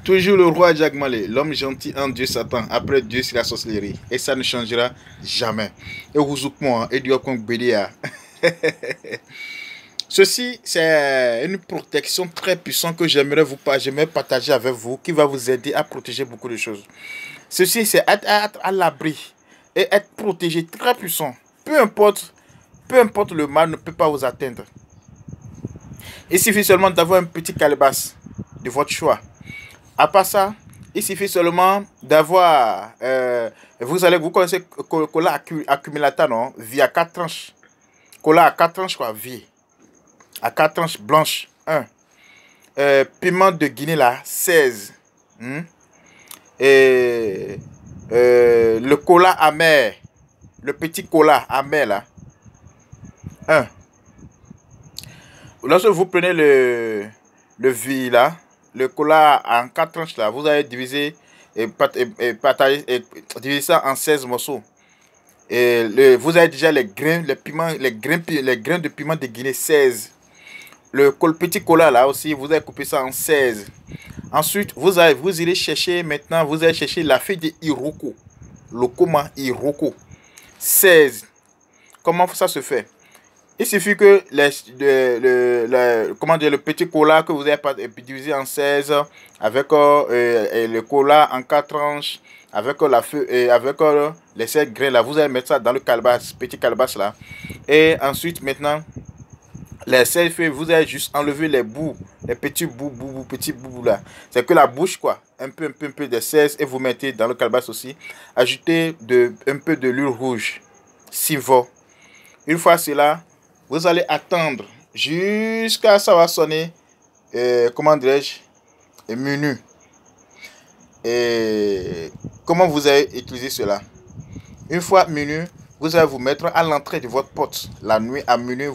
Toujours le roi Jagmale, l'homme gentil en Dieu Satan, après Dieu c'est la sorcellerie. Et ça ne changera jamais. Et Ouzoukmo, et Dieu Bédia. Ceci, c'est une protection très puissante que j'aimerais partager avec vous, qui va vous aider à protéger beaucoup de choses. Ceci, c'est être à l'abri et être protégé, très puissant. Peu importe le mal ne peut pas vous atteindre. Il suffit seulement d'avoir un petit calebasse de votre choix. À part ça, il suffit seulement d'avoir, vous connaissez cola accumulateur, non? Vie à 4 tranches. Cola à 4 tranches, quoi, vie. À 4 tranches blanches, 1. Piment de Guinée, là, 16. Et le cola amer, le petit cola amer, là, 1. Lorsque vous prenez le vie, là, le cola en 4 tranches, là, vous allez diviser diviser ça en 16 morceaux. Et vous avez déjà les grains de piment de Guinée, 16. Le petit cola là aussi, vous allez couper ça en 16. Ensuite, vous irez chercher maintenant, vous allez chercher la feuille de Iroko. Le coma Iroko, 16. Comment ça se fait? Il suffit que le petit cola que vous avez divisé en 16 avec le cola en 4 tranches, avec la feuille avec les 7 grains là, vous allez mettre ça dans le calebasse, petit calebasse là. Et ensuite maintenant les 16 feuilles, vous allez juste enlever les bouts, les petits bouts là. C'est que la bouche quoi, un peu de 16 et vous mettez dans le calebasse aussi. Ajoutez un peu de l'huile rouge, Sivo. Une fois cela, vous allez attendre jusqu'à ça va sonner, comment dirais-je, minuit. Et comment vous allez utiliser cela? Une fois minuit, vous allez vous mettre à l'entrée de votre porte. La nuit à minuit,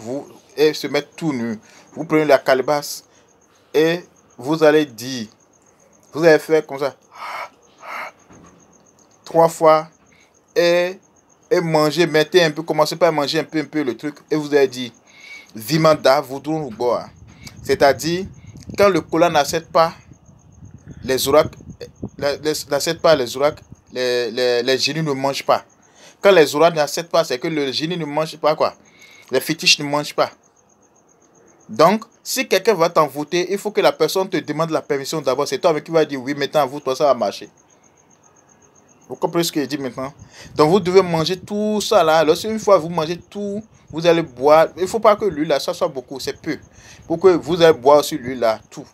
et se mettre tout nu. Vous prenez la calebasse et vous allez dire, vous allez faire comme ça 3 fois et manger, mettez un peu, commencez par manger un peu le truc et vous allez dire Vimanda voudront boire. C'est-à-dire, quand le cola n'accepte pas les oracles, les génies ne mangent pas. Quand les oracles n'acceptent pas, c'est que le génie ne mange pas quoi. Les fétiches ne mangent pas. Donc, si quelqu'un va t'envoûter, il faut que la personne te demande la permission d'abord. C'est toi qui va dire oui, maintenant envoûte-toi, ça va marcher. Vous comprenez ce que je dis maintenant? Donc, vous devez manger tout ça là. Lorsqu'une fois vous mangez tout, vous allez boire. Il ne faut pas que l'huile là, ça soit beaucoup, c'est peu. Pour que vous allez boire sur l'huile là, tout.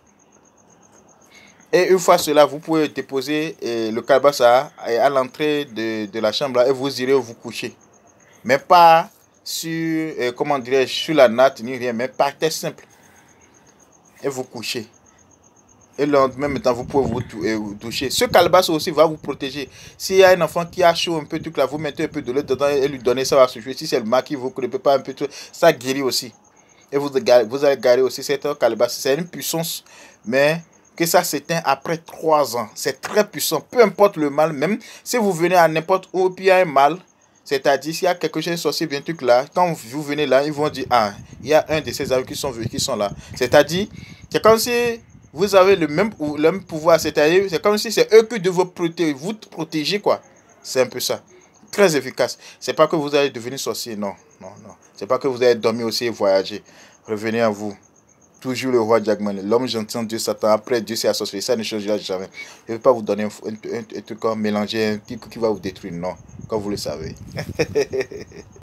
Et une fois cela, vous pouvez déposer le calebasse à l'entrée de la chambre là, et vous irez vous coucher. Mais pas sur, comment dirais-je, sur la natte ni rien, mais par terre simple. Et vous couchez. Et le lendemain, maintenant, vous pouvez vous doucher. Ce calebasse aussi va vous protéger. S'il y a un enfant qui a chaud un peu, tout là, vous mettez un peu de l'eau dedans et lui donnez, ça va se jouer. Si c'est le mal qui vous ne peut pas un peu, ça guérit aussi. Et vous allez garder aussi cette calebasse. C'est une puissance, mais que ça s'éteint après 3 ans. C'est très puissant. Peu importe le mal, même si vous venez à n'importe où, puis il y a un mal, c'est-à-dire s'il y a quelque chose de sorcier, bien truc là, quand vous venez là, ils vont dire, ah, il y a un de ces amis qui sont là. C'est-à-dire, c'est comme si vous avez le même pouvoir, c'est-à-dire, c'est comme si c'est eux qui doivent vous protéger, quoi. C'est un peu ça. Très efficace. C'est pas que vous allez devenir sorcier, non. C'est pas que vous allez dormir aussi et voyager. Revenez à vous. Toujours le roi Jagmale, l'homme gentil en Dieu Satan, après Dieu c'est la sorcellerie, ça ne changera jamais. Je ne vais pas vous donner un truc mélanger, un truc qui va vous détruire, non, comme vous le savez.